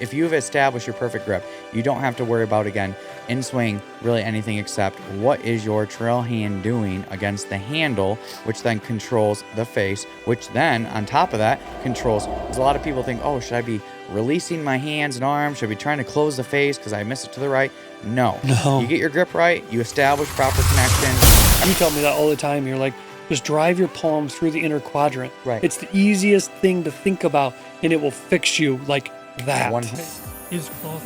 If you've established your perfect grip, you don't have to worry about, again, in swing, really anything except what is your trail hand doing against the handle, which then controls the face, which then, on top of that, controls, because a lot of people think, oh, should I be releasing my hands and arms? Should I be trying to close the face because I miss it to the right? No. You get your grip right, you establish proper connection. You tell me that all the time. You're like, just drive your palms through the inner quadrant. Right. It's the easiest thing to think about, and it will fix you like that. Is close.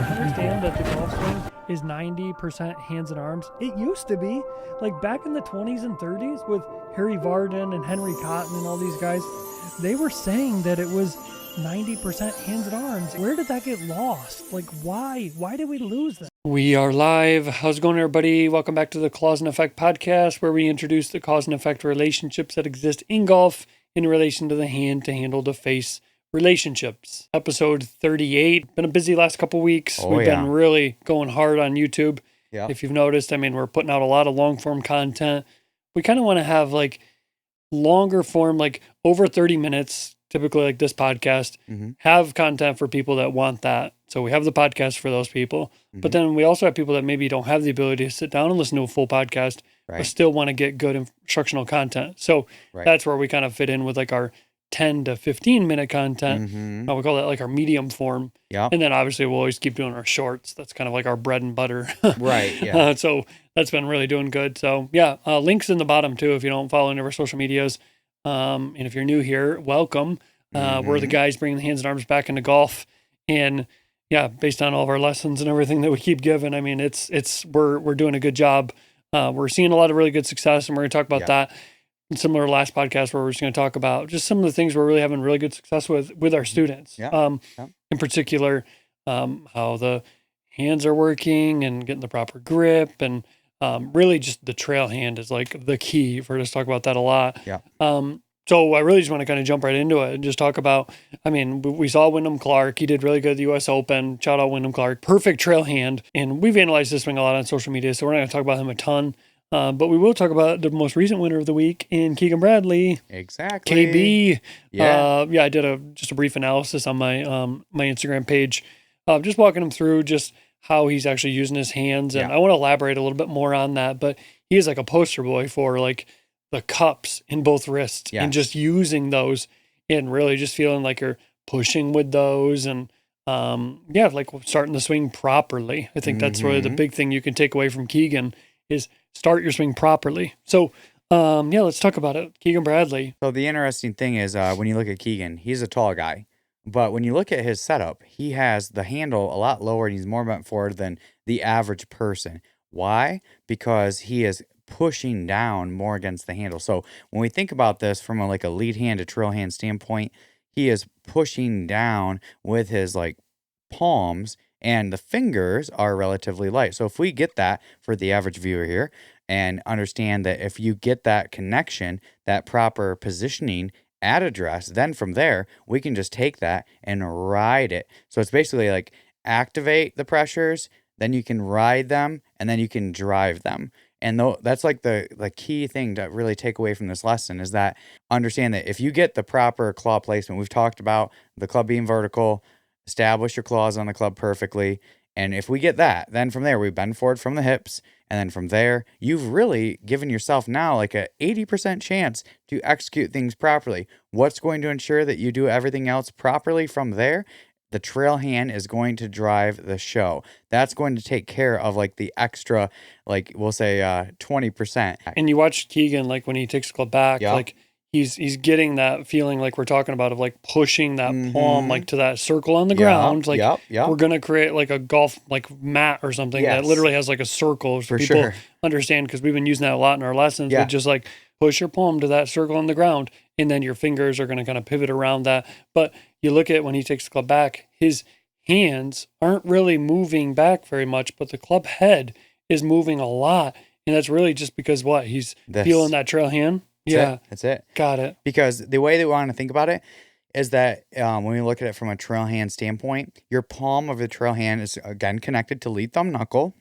Understand that the golf swing is 90% hands and arms. It used to be, like back in the 20s and 30s with Harry Vardon and Henry Cotton and all these guys, they were saying that it was 90% hands and arms. Where did that get lost? Like, why? Why did we lose that? We are live. How's it going, everybody? Welcome back to the Cause and Effect podcast, where we introduce the cause and effect relationships that exist in golf in relation to the hand to handle to face relationships. Episode 38. Been a busy last couple weeks. We've been really going hard on YouTube. Yeah. If you've noticed, I mean, we're putting out a lot of long form content. We kind of want to have like longer form, like over 30 minutes, typically like this podcast, have content for people that want that. So we have the podcast for those people, but then we also have people that maybe don't have the ability to sit down and listen to a full podcast, but still want to get good instructional content. So that's where we kind of fit in with like our 10 to 15 minute content. We call that like our medium form. Yeah. And then obviously we'll always keep doing our shorts. That's kind of like our bread and butter. Right. Yeah. So that's been really doing good. So yeah, links in the bottom too, if you don't follow any of our social medias. And if you're new here, welcome. We're the guys bringing the hands and arms back into golf. And yeah, based on all of our lessons and everything that we keep giving, I mean, we're doing a good job. We're seeing a lot of really good success, and we're going to talk about that. And similar to last podcast, where we're just going to talk about just some of the things we're really having really good success with our students. In particular, how the hands are working and getting the proper grip, and really just the trail hand is like the key. We're just talk about that a lot. So I really just want to kind of jump right into it and just talk about, I mean, we saw Wyndham Clark. He did really good at the U.S. Open. Shout out Wyndham Clark. Perfect trail hand. And we've analyzed this swing a lot on social media, so we're not going to talk about him a ton. But we will talk about the most recent winner of the week in Keegan Bradley. Exactly. KB. I did just a brief analysis on my my Instagram page, just walking him through just how he's actually using his hands. And I want to elaborate a little bit more on that. But he is like a poster boy for like the cups in both wrists and just using those and really just feeling like you're pushing with those and like starting the swing properly. I think that's really the big thing you can take away from Keegan is start your swing properly. So let's talk about it. Keegan Bradley. So the interesting thing is when you look at Keegan, he's a tall guy. But when you look at his setup, he has the handle a lot lower and he's more bent forward than the average person. Why? Because he is pushing down more against the handle. So when we think about this from a lead hand to trail hand standpoint, he is pushing down with his like palms, and the fingers are relatively light. So if we get that for the average viewer here and understand that if you get that connection, that proper positioning at address, then from there, we can just take that and ride it. So it's basically like activate the pressures, then you can ride them, and then you can drive them. And that's like the key thing to really take away from this lesson is that understand that if you get the proper claw placement, we've talked about the club being vertical, establish your claws on the club perfectly. And if we get that, then from there, we bend forward from the hips. And then from there, you've really given yourself now like a 80% chance to execute things properly. What's going to ensure that you do everything else properly from there? The trail hand is going to drive the show. That's going to take care of like the extra, like we'll say 20%. And you watch Keegan, like when he takes the club back, like he's getting that feeling like we're talking about of like pushing that palm like to that circle on the ground. Like we're going to create like a golf like mat or something that literally has like a circle so people understand, because we've been using that a lot in our lessons. But just like push your palm to that circle on the ground, and then your fingers are going to kind of pivot around that. But you look at when he takes the club back, his hands aren't really moving back very much, but the club head is moving a lot. And that's really just because he's feeling that trail hand. That's it. Got it. Because the way that we want to think about it is that when we look at it from a trail hand standpoint, your palm of the trail hand is again connected to lead thumb knuckle.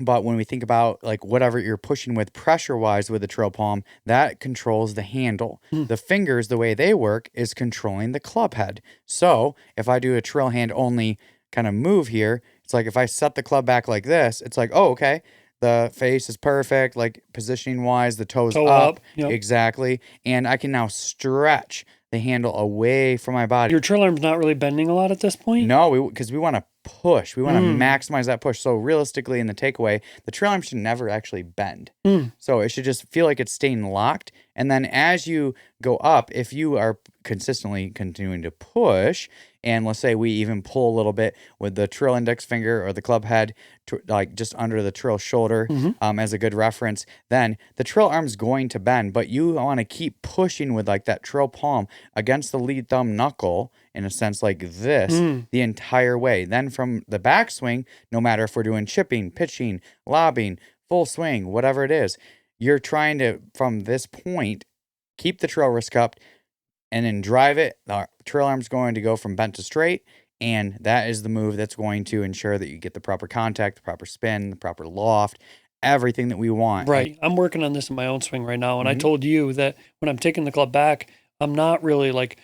But when we think about like whatever you're pushing with pressure wise with the trail palm, that controls the handle. The fingers, the way they work is controlling the club head. So if I do a trail hand only kind of move here, it's like if I set the club back like this, it's like, oh, okay, the face is perfect, like positioning wise, the toes Toe up. up, yep. Exactly. And I can now stretch the handle away from my body. Your trail arm's not really bending a lot at this point? No, because we want to push. We want to maximize that push. So realistically, in the takeaway, the trail arm should never actually bend. So it should just feel like it's staying locked. And then as you go up, if you are consistently continuing to push, and let's say we even pull a little bit with the trail index finger or the club head, like just under the trail shoulder as a good reference, then the trail arm's going to bend, but you want to keep pushing with like that trail palm against the lead thumb knuckle in a sense like this the entire way. Then from the backswing, no matter if we're doing chipping, pitching, lobbing, full swing, whatever it is, you're trying to, from this point, keep the trail wrist cupped and then drive it. The trail arm's going to go from bent to straight, and that is the move that's going to ensure that you get the proper contact, the proper spin, the proper loft, everything that we want. Right. I'm working on this in my own swing right now, and I told you that when I'm taking the club back, I'm not really like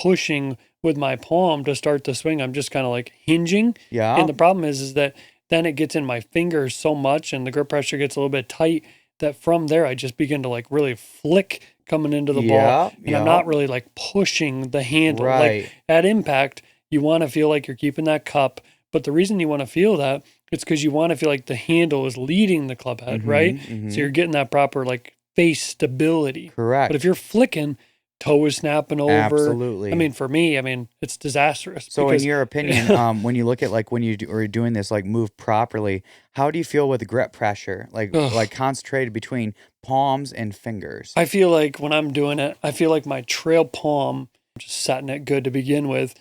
pushing with my palm to start the swing. I'm just kind of like hinging. Yeah. And the problem is that then it gets in my fingers so much and the grip pressure gets a little bit tight that from there I just begin to like really flick coming into the ball. And I'm not really like pushing the handle. Right. Like at impact, you want to feel like you're keeping that cup. But the reason you want to feel that, it's because you want to feel like the handle is leading the club head, right? So you're getting that proper like face stability. Correct. But if you're flicking, toe is snapping over. Absolutely. I mean, for me, I mean, it's disastrous. So in your opinion, when you look at like when you are doing this like move properly, how do you feel with the grip pressure? Like concentrated between palms and fingers? I feel like when I'm doing it, I feel like my trail palm, just setting it good to begin with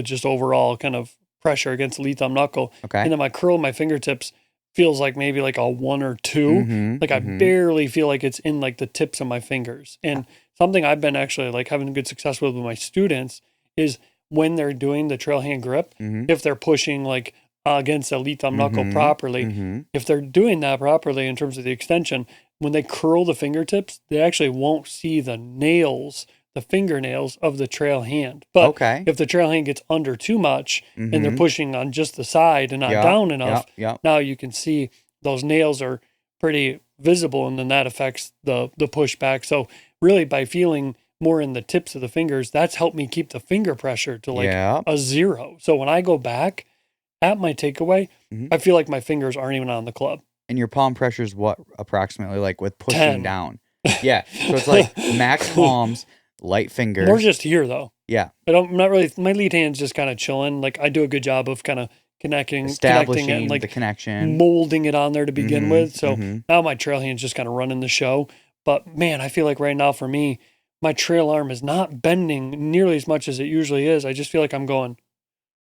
just overall kind of pressure against the lead thumb knuckle. Okay. And then my curl of my fingertips feels like maybe like a 1 or 2. Like I barely feel like it's in like the tips of my fingers. And something I've been actually like having good success with my students is when they're doing the trail hand grip, if they're pushing like against the lead thumb knuckle properly, if they're doing that properly in terms of the extension, when they curl the fingertips, they actually won't see the nails, the fingernails of the trail hand. But if the trail hand gets under too much and they're pushing on just the side and not down enough, now you can see those nails are pretty visible, and then that affects the pushback. So really by feeling more in the tips of the fingers, that's helped me keep the finger pressure to like a 0. So when I go back at my takeaway, I feel like my fingers aren't even on the club. And your palm pressure is what approximately like with pushing 10. down? Yeah. So it's like max palms, light fingers. More just here though. Yeah. I'm not really, my lead hand's just kind of chilling. Like I do a good job of kind of connecting it and like the connection, molding it on there to begin with. So now my trail hand's just kind of running the show. But man, I feel like right now for me, my trail arm is not bending nearly as much as it usually is. I just feel like I'm going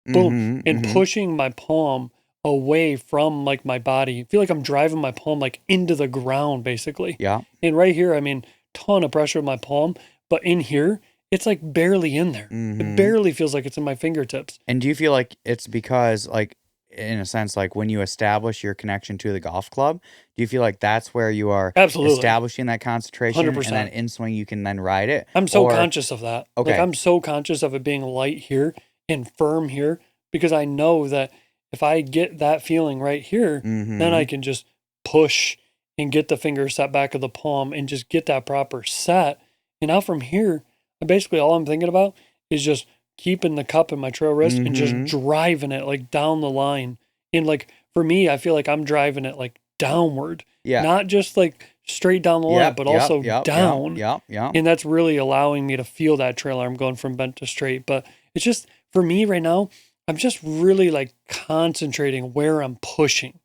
boom and pushing my palm away from like my body. I feel like I'm driving my palm like into the ground basically. Yeah. And right here, I mean, ton of pressure with my palm, but in here, it's like barely in there. It barely feels like it's in my fingertips. And do you feel like it's because like, in a sense, like when you establish your connection to the golf club, do you feel like that's where you are establishing that concentration 100%. and then in swing you can then ride it? I'm so conscious of that. Okay. Like I'm so conscious of it being light here and firm here because I know that if I get that feeling right here, then I can just push and get the finger set back of the palm and just get that proper set. And now from here, basically all I'm thinking about is just keeping the cup in my trail wrist and just driving it like down the line. And like for me, I feel like I'm driving it like downward, not just like straight down the line, but also down. And that's really allowing me to feel that trail arm going from bent to straight. But it's just for me right now, I'm just really like concentrating where I'm pushing.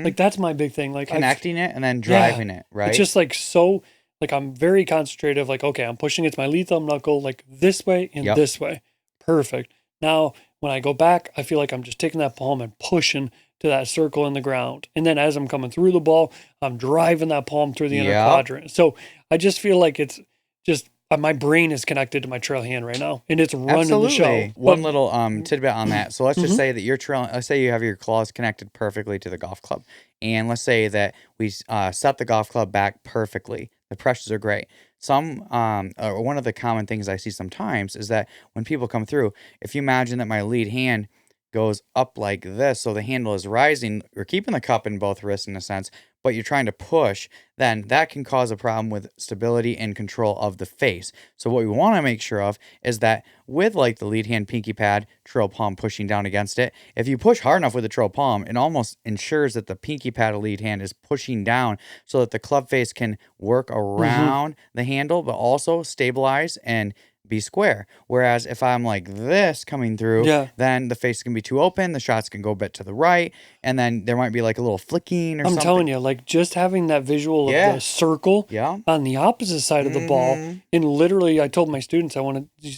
Like that's my big thing. Like connecting it and then driving it, right? It's just like so, like I'm very concentrative. Like, okay, I'm pushing it's my lead thumb knuckle like this way and this way. Perfect. Now, when I go back, I feel like I'm just taking that palm and pushing to that circle in the ground. And then as I'm coming through the ball, I'm driving that palm through the inner quadrant. So I just feel like it's just my brain is connected to my trail hand right now, and it's running Absolutely. the show. One little tidbit on that. So let's just Mhm. say that you're trailing. Let's say you have your claws connected perfectly to the golf club, and let's say that we set the golf club back perfectly. The pressures are great. One of the common things I see sometimes is that when people come through, if you imagine that my lead hand goes up like this, so the handle is rising, we're keeping the cup in both wrists in a sense, but you're trying to push, then that can cause a problem with stability and control of the face. So what we want to make sure of is that with like the lead hand pinky pad, trail palm pushing down against it, if you push hard enough with the trail palm, it almost ensures that the pinky pad of lead hand is pushing down so that the club face can work around the handle, but also stabilize and be square. Whereas if I'm like this coming through, Yeah. then the face can be too open, the shots can go a bit to the right, and then there might be like a little flicking or I'm something. telling you, like just having that visual Yeah. of the circle Yeah. on the opposite side of the ball, Mhm. and literally, I told my students,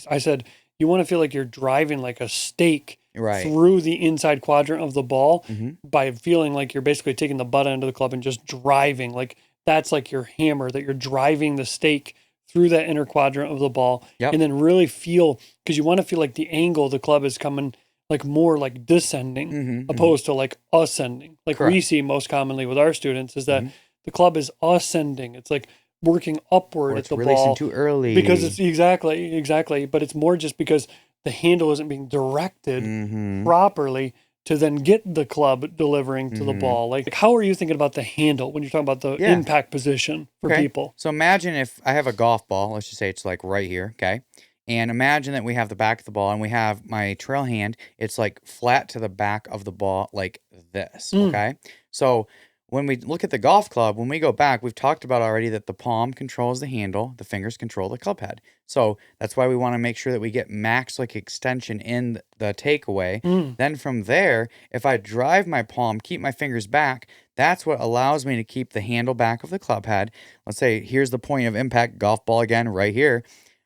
I said, you want to feel like you're driving like a stake Right. through the inside quadrant of the ball Mhm. by feeling like you're basically taking the butt end of the club and just driving. Like that's like your hammer, that you're driving the stake through that inner quadrant of the ball, Yep. and then really feel, because you want to feel like the angle of the club is coming like more like descending Mhm, opposed to like ascending. Like we Correct. see most commonly with our students is that Mhm. the club is ascending. It's like working upward Or at it's the releasing ball too early. because it's exactly, but it's more just because the handle isn't being directed Mhm. properly to then get the club delivering to the Mhm. ball. Like how are you thinking about the handle when you're talking about the Yeah. impact position for Okay. people? So imagine if I have a golf ball, let's just say it's like right here, okay? And imagine that we have the back of the ball and we have my trail hand, it's like flat to the back of the ball like this, Mm. okay? So when we look at the golf club, when we go back, we've talked about already that the palm controls the handle, the fingers control the club head. So that's why we want to make sure that we get max like extension in the takeaway. Mm. Then from there, if I drive my palm, keep my fingers back, that's what allows me to keep the handle back of the club head. Let's say here's the point of impact, golf ball again, right here.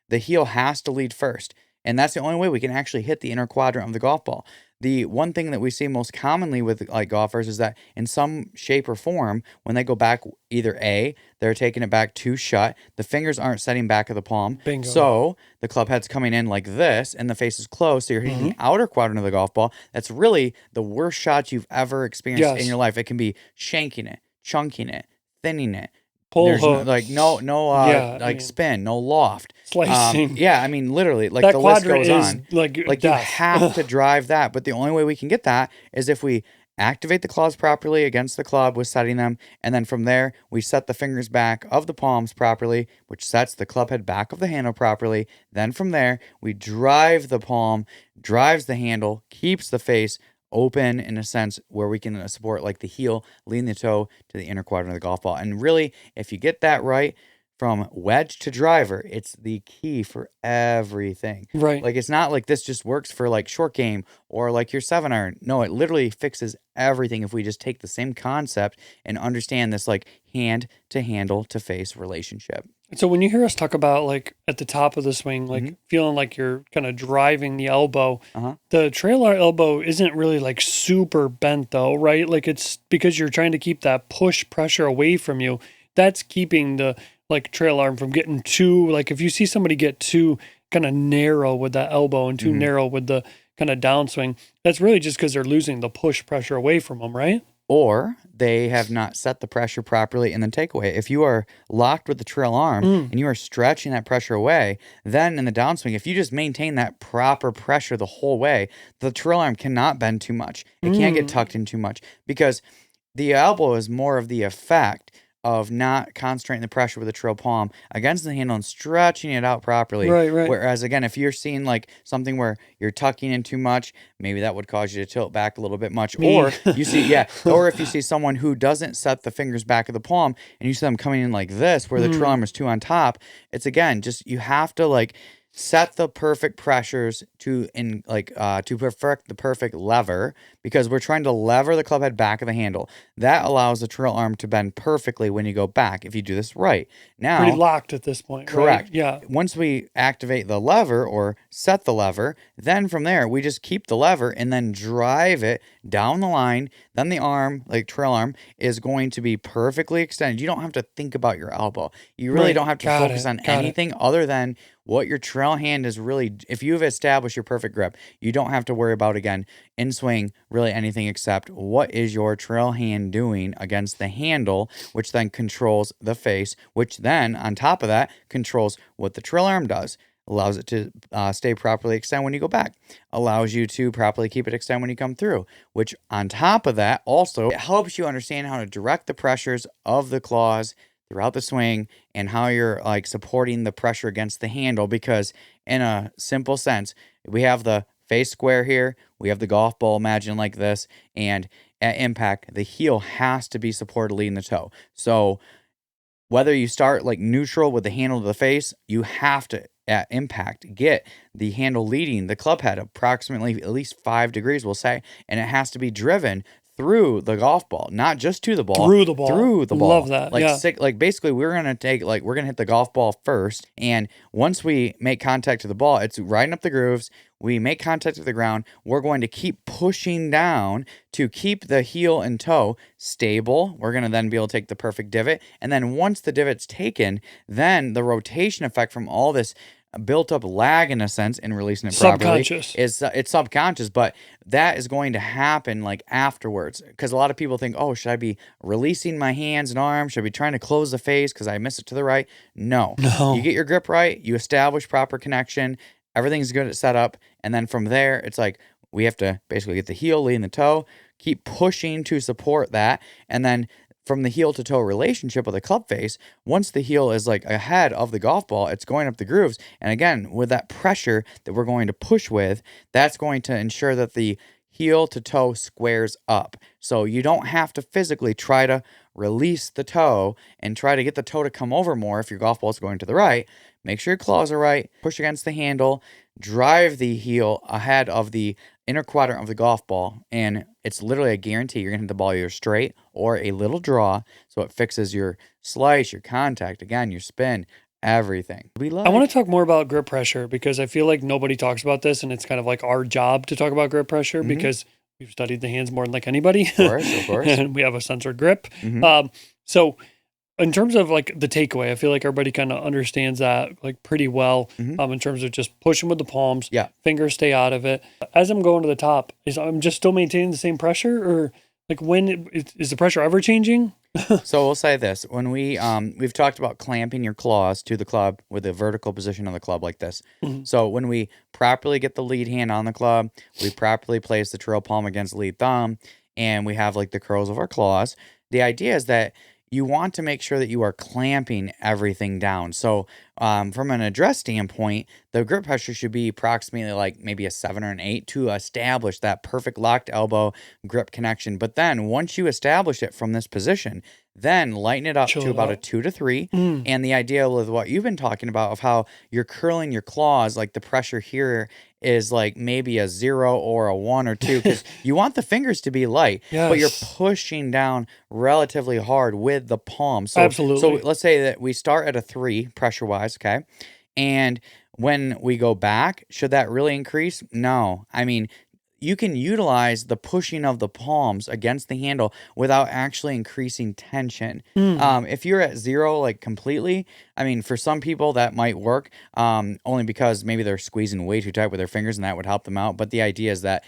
The heel has to lead first. And that's the only way we can actually hit the inner quadrant of the golf ball. The one thing that we see most commonly with like golfers is that in some shape or form, when they go back, either A, they're taking it back too shut, the fingers aren't setting back of the palm. Bingo. So the club head's coming in like this and the face is closed. So you're hitting the outer quadrant of the golf ball. That's really the worst shot you've ever experienced in Yes. your life. It can be shanking it, chunking it, thinning it. Pull There's no, hooks. like no Yeah, I like mean, spin, no loft. slicing. Yeah, I mean literally like That the list quadrant goes is on. like Like you death. have to drive that, but the only way we can get that is if we activate the claws properly against the club with setting them, and then from there we set the fingers back of the palms properly, which sets the club head back of the handle properly. Then from there we drive the palm, drives the handle, keeps the face open in a sense where we can support like the heel, lean the toe to the inner quadrant of the golf ball. And really, if you get that right from wedge to driver, it's the key for everything. Right. Like it's not like this just works for like short game or like your 7-iron. No, it literally fixes everything if we just take the same concept and understand this like hand to handle to face relationship. So when you hear us talk about like at the top of the swing, like feeling like you're kind of driving the elbow, the trailer elbow isn't really like super bent though, right? Like it's because you're trying to keep that push pressure away from you. That's keeping the like trail arm from getting too, like if you see somebody get too kind of narrow with that elbow and too narrow with the kind of downswing, that's really just because they're losing the push pressure away from them, right? Or they have not set the pressure properly in the takeaway. If you are locked with the trail arm and you are stretching that pressure away, then in the downswing, if you just maintain that proper pressure the whole way, the trail arm cannot bend too much. It can't get tucked in too much because the elbow is more of the effect of not concentrating the pressure with the trail palm against the handle and stretching it out properly. Right. Whereas again, if you're seeing like something where you're tucking in too much, maybe that would cause you to tilt back a little bit much. Me. Or you see, or if you see someone who doesn't set the fingers back of the palm and you see them coming in like this, where the trail arm is too on top, it's again, just you have to like set the perfect pressures to perfect the perfect lever, because we're trying to lever the club head back of the handle. That allows the trail arm to bend perfectly when you go back if you do this right. Pretty Now, locked at this point, correct. right? Yeah. Once we activate the lever or set the lever, then from there, we just keep the lever and then drive it down the line. Then the arm, like trail arm, is going to be perfectly extended. You don't have to think about your elbow. You really Right. don't have to Got focus it. on Got it. anything other than what your trail hand is really. If you've established your perfect grip, you don't have to worry about, again, in swing, really anything except what is your trail hand doing against the handle, which then controls the face, which then, on top of that, controls what the trail arm does. Allows it to stay properly extended when you go back. Allows you to properly keep it extended when you come through, which on top of that, also, it helps you understand how to direct the pressures of the claws throughout the swing and how you're like supporting the pressure against the handle, because in a simple sense, we have the face square here, we have the golf ball, imagine like this, and at impact, the heel has to be supported leading the toe. So whether you start like neutral with the handle to the face, you have to, at impact, get the handle leading the club head approximately at least 5 degrees, we'll say, and it has to be driven through the golf ball, not just to the ball, Through the ball. through the ball. Love that. Like Yeah. like basically we're gonna hit the golf ball first, and once we make contact to the ball, it's riding up the grooves. We make contact with the ground. We're going to keep pushing down to keep the heel and toe stable. We're going to then be able to take the perfect divot. And then once the divot's taken, then the rotation effect from all this built up lag, in a sense, in releasing it properly Subconscious. is it's subconscious, but that is going to happen like afterwards, because a lot of people think, oh, should I be releasing my hands and arms? Should I be trying to close the face because I miss it to the right? No. No. You get your grip right, you establish proper connection, everything's good at setup, and then from there, it's like we have to basically get the heel leading the toe, keep pushing to support that, and then from the heel to toe relationship with the club face, once the heel is like ahead of the golf ball, it's going up the grooves. And again, with that pressure that we're going to push with, that's going to ensure that the heel to toe squares up. So you don't have to physically try to release the toe and try to get the toe to come over more if your golf ball is going to the right. Make sure your claws are right, push against the handle, drive the heel ahead of the inner quadrant of the golf ball, and it's literally a guarantee you're going to hit the ball either straight or a little draw, so it fixes your slice, your contact, again, your spin, everything. I want to talk more about grip pressure because I feel like nobody talks about this, and it's kind of like our job to talk about grip pressure because we've studied the hands more than like anybody. Of course. And we have a censored grip. So in terms of like the takeaway, I feel like everybody kind of understands that like pretty well in terms of just pushing with the palms, fingers stay out of it. As I'm going to the top, I'm just still maintaining the same pressure, or like is the pressure ever changing? So we'll say this: when we've talked about clamping your claws to the club with the vertical position of the club like this. So when we properly get the lead hand on the club, we properly place the trail palm against the lead thumb, and we have like the curls of our claws. The idea is that you want to make sure that you are clamping everything down. So from an address standpoint, the grip pressure should be approximately like maybe a 7 or an 8 to establish that perfect locked elbow grip connection. But then once you establish it from this position, then lighten it up to about a 2 to 3. And the idea with what you've been talking about of how you're curling your claws, like the pressure here is like maybe a 0 or a 1 or 2, because you want the fingers to be light, but you're pushing down relatively hard with the palm. So, Absolutely. So let's say that we start at a 3 pressure-wise, okay? And when we go back, should that really increase? No. I mean, you can utilize the pushing of the palms against the handle without actually increasing tension. If you're at 0, like completely, I mean, for some people that might work, only because maybe they're squeezing way too tight with their fingers and that would help them out. But the idea is that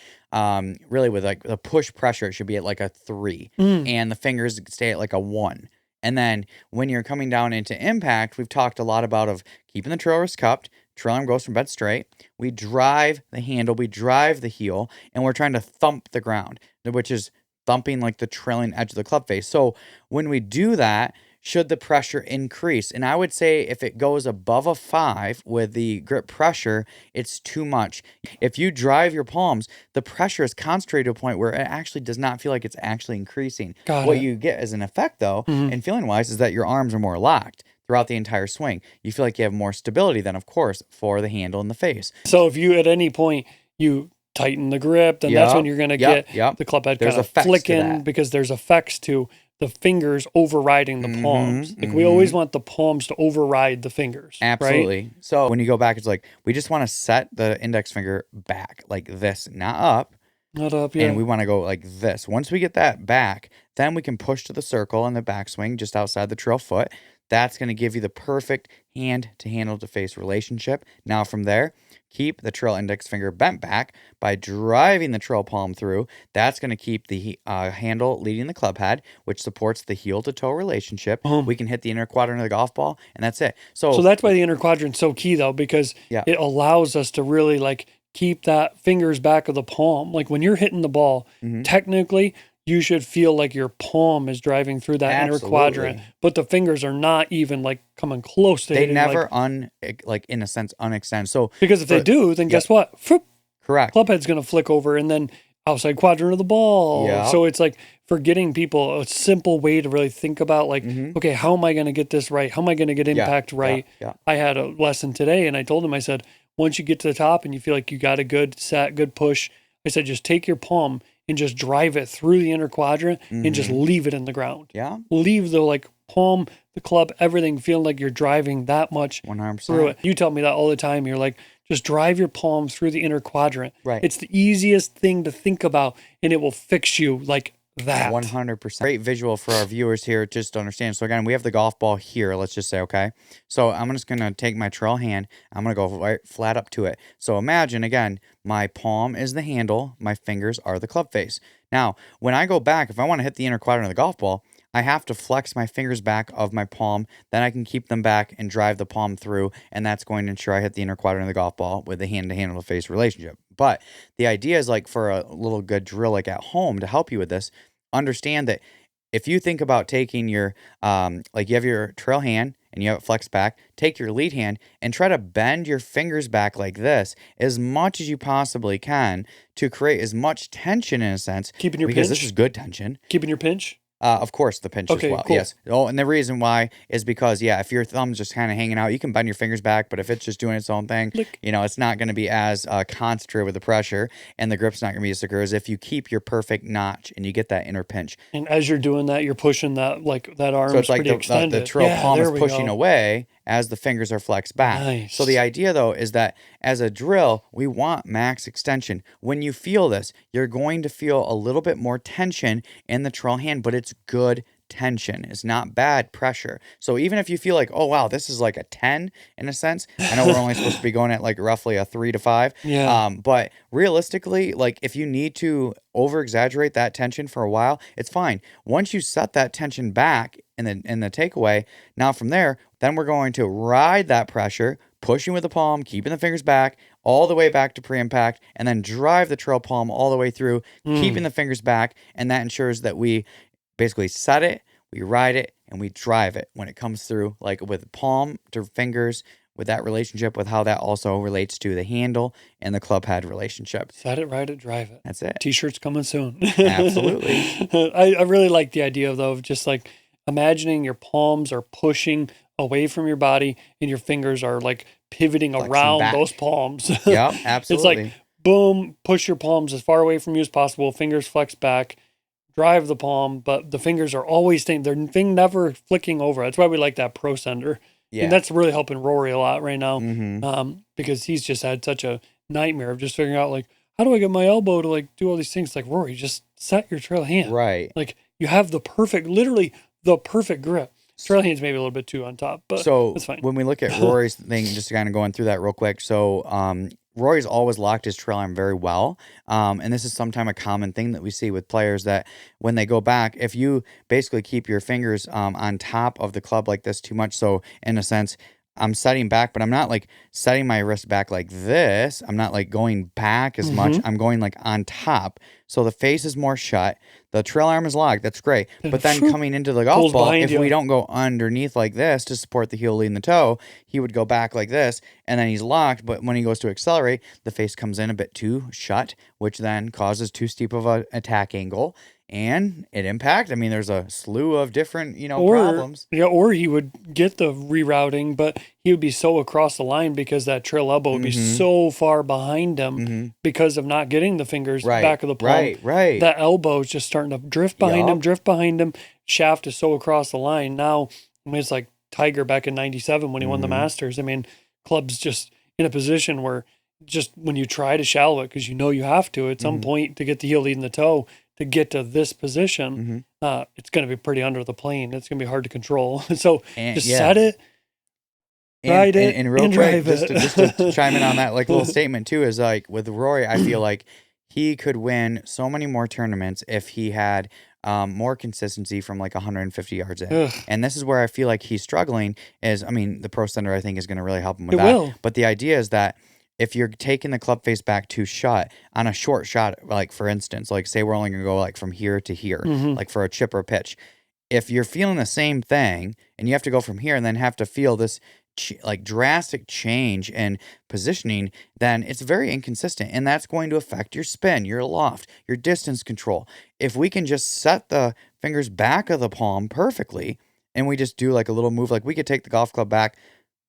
really with like the push pressure, it should be at like a 3 and the fingers stay at like a 1. And then when you're coming down into impact, we've talked a lot about of keeping the trail wrist cupped. Trail arm goes from bed straight. We drive the handle, we drive the heel, and we're trying to thump the ground, which is thumping like the trailing edge of the club face. So when we do that, should the pressure increase? And I would say if it goes above a 5 with the grip pressure, it's too much. If you drive your palms, the pressure is concentrated to a point where it actually does not feel like it's actually increasing. What you get as an effect, though, and feeling-wise, is that your arms are more locked throughout the entire swing. You feel like you have more stability then, of course, for the handle and the face. So if you at any point you tighten the grip, then that's when you're going to get the club head kind of flicking, because there's effects to the fingers overriding the palms. Like we always want the palms to override the fingers. Absolutely. Right? So when you go back, it's like we just want to set the index finger back like this, not up. Not up, yeah. And we want to go like this. Once we get that back, then we can push to the circle in the backswing just outside the trail foot. That's going to give you the perfect hand to handle to face relationship. Now from there, keep the trail index finger bent back by driving the trail palm through. That's going to keep the handle leading the club head, which supports the heel to toe relationship. We can hit the inner quadrant of the golf ball, and that's it. So that's why the inner quadrant's so key, though, because it allows us to really like keep that fingers back of the palm. Like when you're hitting the ball, technically you should feel like your palm is driving through that inner quadrant, but the fingers are not even like coming close to it. They never in a sense unextend. So because if they do, then guess what? Correct. Club head's going to flick over and then outside quadrant of the ball. So it's like for getting people a simple way to really think about like, okay, how am I going to get this right? How am I going to get impact right? I had a lesson today and I told him, I said, once you get to the top and you feel like you got a good set, good push, I said, just take your palm and just drive it through the inner quadrant and just leave it in the ground. Leave the like palm, the club, everything feeling like you're driving that much 100% through it. You tell me that all the time. You're like, just drive your palm through the inner quadrant. It's the easiest thing to think about and it will fix you like that. 100%. Great visual for our viewers here just to understand. So again, we have the golf ball here, let's just say, okay? So I'm just going to take my trail hand. I'm going to go right flat up to it. So imagine, again, my palm is the handle. My fingers are the club face. Now, when I go back, if I want to hit the inner quadrant of the golf ball, I have to flex my fingers back of my palm. Then I can keep them back and drive the palm through. And that's going to ensure I hit the inner quadrant of the golf ball with the hand-to-handle face relationship. But the idea is like for a little good drill like at home to help you with this, understand that if you think about taking your, like you have your trail hand and you have it flexed back, take your lead hand and try to bend your fingers back like this as much as you possibly can to create as much tension in a sense. Keeping your because pinch? This is good tension. Keeping your pinch? Of course, the pinch as well. Cool. Yes. Oh, and the reason why is because, if your thumb's just kind of hanging out, you can bend your fingers back, but if it's just doing its own thing, it's not going to be as concentrated with the pressure, and the grip's not going to be as secure as if you keep your perfect notch and you get that inner pinch. And as you're doing that, you're pushing that, like that arm. So it's like pretty extended. the trail palm is pushing away as the fingers are flexed back. Nice. So the idea, though, is that as a drill, we want max extension. When you feel this, you're going to feel a little bit more tension in the trail hand, but it's good tension. It's not bad pressure. So even if you feel like, oh, wow, this is like a 10 in a sense. I know we're only supposed to be going at like roughly a 3 to 5. But realistically, like if you need to over exaggerate that tension for a while, it's fine. Once you set that tension back in the takeaway, now from there, then we're going to ride that pressure, pushing with the palm, keeping the fingers back, all the way back to pre-impact, and then drive the trail palm all the way through, keeping the fingers back, and that ensures that we basically set it, we ride it, and we drive it when it comes through, like with palm to fingers, with that relationship, with how that also relates to the handle and the club head relationship. Set it, ride it, drive it. That's it. T-shirts coming soon. Absolutely. I really like the idea, though, of just like imagining your palms are pushing away from your body and your fingers are like pivoting flexing around back. Those palms. Yeah, absolutely. It's like, boom, push your palms as far away from you as possible, fingers flex back, drive the palm, but the fingers are always staying, their thing never flicking over. That's why we like that PROsendr. Yeah. And that's really helping Rory a lot right now, because he's just had such a nightmare of just figuring out, like, how do I get my elbow to, like, do all these things? Like, Rory, just set your trail hand. Right. Like, you have literally the perfect grip. Trail hand's maybe a little bit too on top, but it's fine. When we look at Rory's thing, just kind of going through that real quick. So, Rory's always locked his trail arm very well. And this is sometimes a common thing that we see with players that when they go back, if you basically keep your fingers on top of the club like this too much, so in a sense, I'm setting back, but I'm not like setting my wrist back like this. I'm not like going back as much. I'm going like on top. So the face is more shut. The trail arm is locked. That's great. But then coming into the golf ball, if we don't go underneath like this to support the heel leading the toe, he would go back like this. and then he's locked. But when he goes to accelerate, the face comes in a bit too shut, which then causes too steep of an attack angle, and it impacts. I mean, there's a slew of different, problems. Yeah, or he would get the rerouting, but he would be so across the line because that trail elbow would be so far behind him because of not getting the fingers back of the palm. Right. That elbow is just starting to drift behind him. Shaft is so across the line. Now, I mean, it's like Tiger back in 97 when he won the Masters. I mean, club's just in a position where just when you try to shallow it, because you have to at some point to get the heel leading the toe, to get to this position, it's going to be pretty under the plane. It's going to be hard to control. So set it, ride it, and real and quick, drive just it. to chime in on that like little statement too, is like with Rory, I feel like he could win so many more tournaments if he had more consistency from like 150 yards in. And this is where I feel like he's struggling is, I mean, the PROsendr I think is going to really help him with that. Will. But the idea is that if you're taking the club face back too shut on a short shot, like for instance, like say we're only going to go like from here to here, like for a chip or pitch. If you're feeling the same thing and you have to go from here and then have to feel this like drastic change in positioning, then it's very inconsistent, and that's going to affect your spin, your loft, your distance control. If we can just set the fingers back of the palm perfectly and we just do like a little move, like we could take the golf club back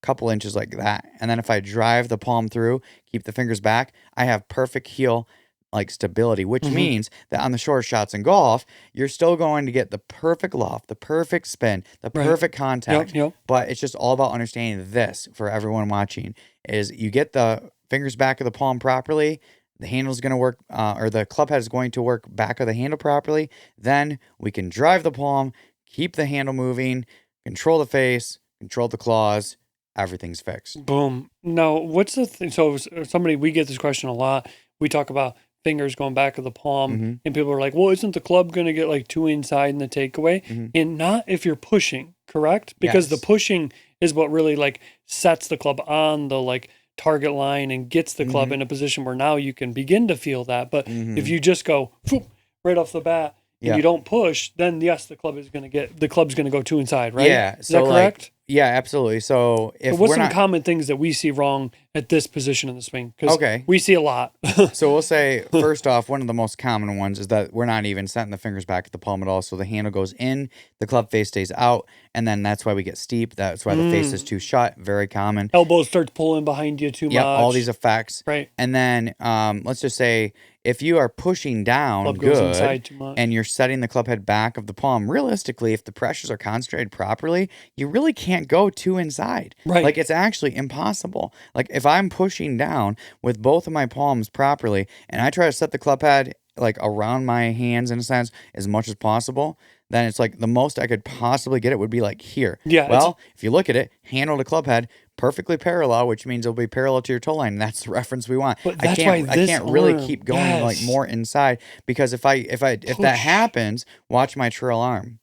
couple inches like that, and then if I drive the palm through, keep the fingers back, I have perfect heel like stability, which means that on the short shots in golf, you're still going to get the perfect loft, the perfect spin, the perfect contact. But it's just all about understanding this for everyone watching is you get the fingers back of the palm properly, the handle's going to work, or the club head is going to work back of the handle properly. Then we can drive the palm, keep the handle moving, control the face, control the claws. Everything's fixed. Boom. Now, what's the thing? So we get this question a lot. We talk about fingers going back of the palm, and people are like, well, isn't the club going to get like too inside in the takeaway? And not if you're pushing, correct? Because the pushing is what really like sets the club on the like target line and gets the club in a position where now you can begin to feel that. But if you just go right off the bat and you don't push, then yes, the club's going to go too inside, right? Yeah. Is that correct? Yeah, absolutely. So if what's some common things that we see wrong at this position in the swing? Because we see a lot. So we'll say, first off, one of the most common ones is that we're not even setting the fingers back at the palm at all. So the handle goes in, the club face stays out, and then that's why we get steep. That's why the face is too shut. Very common. Elbow starts pulling behind you too much. All these effects. Right. And then let's just say if you are pushing down club goes inside too much, and you're setting the club head back of the palm, realistically, if the pressures are concentrated properly, you really can't go too inside. Right. Like it's actually impossible. Like if I'm pushing down with both of my palms properly and I try to set the club head like around my hands in a sense as much as possible, then it's like the most I could possibly get it would be like here. Yeah. Well, if you look at it, handle to club head perfectly parallel, which means it'll be parallel to your toe line. And that's the reference we want. But I can't really keep going like more inside, because if that happens, watch my trail arm.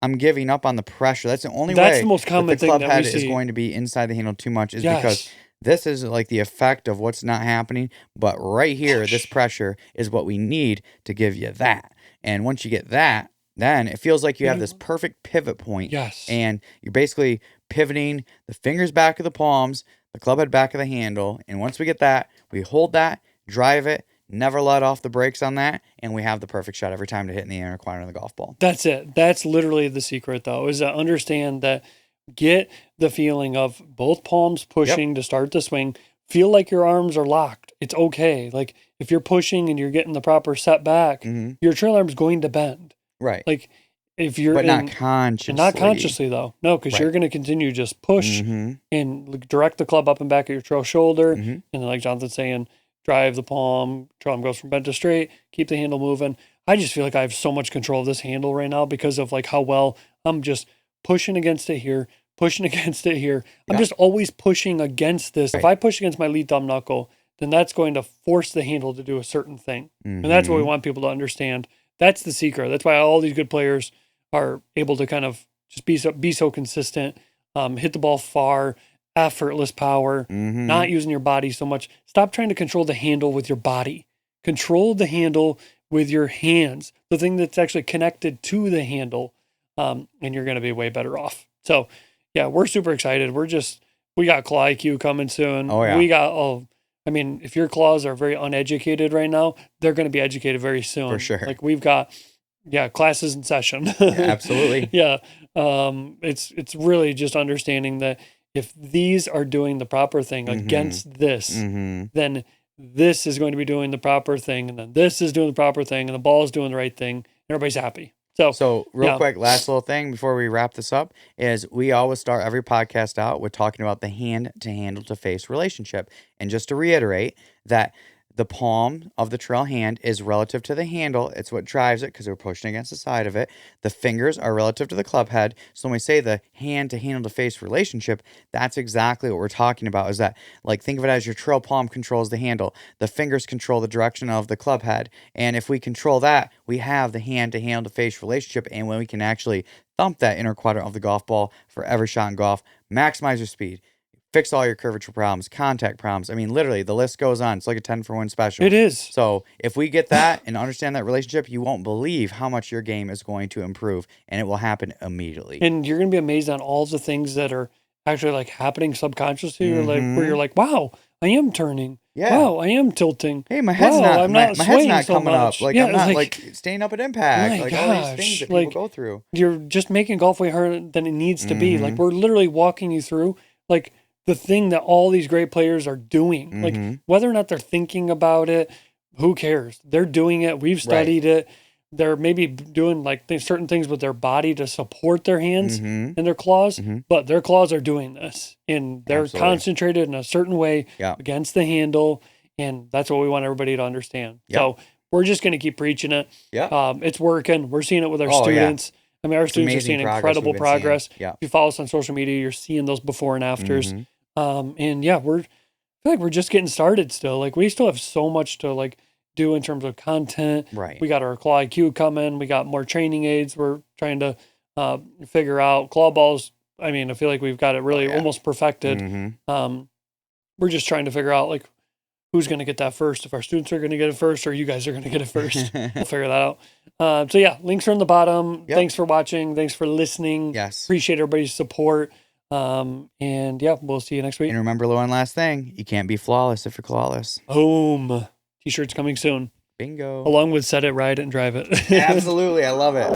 I'm giving up on the pressure. That's the only way. That's the most common the thing club that head we is see. going to be inside the handle too much is because this is like the effect of what's not happening. But right here, this pressure is what we need to give you that. And once you get that, then it feels like you have this perfect pivot point. Yes. And you're basically pivoting the fingers back of the palms, the club head back of the handle. And once we get that, we hold that, drive it, never let off the brakes on that, and we have the perfect shot every time to hit in the inner quadrant of the golf ball. That's it. That's literally the secret, though, is to understand that, get the feeling of both palms pushing to start the swing. Feel like your arms are locked. It's okay. Like if you're pushing and you're getting the proper setback, your trail arm's going to bend. Right. Like if you're not consciously. Not consciously though. No, because you're going to continue to just push and direct the club up and back at your trail shoulder. And then like Jonathan's saying, drive the palm, trail arm goes from bent to straight, keep the handle moving. I just feel like I have so much control of this handle right now because of like how well I'm just pushing against it here, pushing against it here. I'm just always pushing against this. If I push against my lead thumb knuckle, then that's going to force the handle to do a certain thing. And that's what we want people to understand. That's the secret. That's why all these good players are able to kind of just be so consistent, hit the ball far, effortless power, not using your body so much. Stop trying to control the handle with your body. Control the handle with your hands, the thing that's actually connected to the handle, and you're going to be way better off. So, yeah, we're super excited. We're just We got claw IQ coming soon. Oh, yeah. We got, I mean, if your claws are very uneducated right now, they're going to be educated very soon. For sure. Like we've got, classes in session. Yeah, absolutely. Yeah. It's really just understanding that if these are doing the proper thing against this, then this is going to be doing the proper thing, and then this is doing the proper thing, and the ball is doing the right thing. Everybody's happy. So real quick, last little thing before we wrap this up is we always start every podcast out with talking about the hand to handle to face relationship. And just to reiterate that the palm of the trail hand is relative to the handle. It's what drives it because we're pushing against the side of it. The fingers are relative to the club head. So when we say the hand to handle to face relationship, that's exactly what we're talking about, is that, like, think of it as your trail palm controls the handle. The fingers control the direction of the club head. And if we control that, we have the hand to handle to face relationship. And when we can actually thump that inner quadrant of the golf ball for every shot in golf, maximize your speed, fix all your curvature problems, contact problems. I mean, literally, the list goes on. It's like a 10-for-1 special. It is. So if we get that and understand that relationship, you won't believe how much your game is going to improve, and it will happen immediately. And you're going to be amazed on all the things that are actually like happening subconsciously, or like where you're like, wow, I am turning. Yeah. Wow, I am tilting. Hey, my head's wow, not, I'm my not head's not so coming much. up. Like, yeah, I'm not like staying up at impact. Like all these things that people go through. You're just making golf way harder than it needs to be. Like, we're literally walking you through like the thing that all these great players are doing. Like, whether or not they're thinking about it, who cares? They're doing it. We've studied it. They're maybe doing like certain things with their body to support their hands and their claws, but their claws are doing this, and they're concentrated in a certain way against the handle. And that's what we want everybody to understand. So we're just going to keep preaching it. It's working. We're seeing it with our students. I mean, our students are seeing incredible progress. If you follow us on social media, you're seeing those before and afters. And yeah, I feel like we're just getting started still. Like, we still have so much to like do in terms of content. Right. We got our claw IQ coming. We got more training aids. We're trying to figure out claw balls. I mean, I feel like we've got it really almost perfected. We're just trying to figure out like who's going to get that first, if our students are going to get it first or you guys are going to get it first. We'll figure that out. So yeah, links are in the bottom. Thanks for watching. Thanks for listening. Yes. Appreciate everybody's support. And yeah, we'll see you next week. And remember the one last thing, you can't be flawless if you're clawless. Boom. T-shirts coming soon. Bingo. Along with set it, ride it, and drive it. Absolutely. I love it.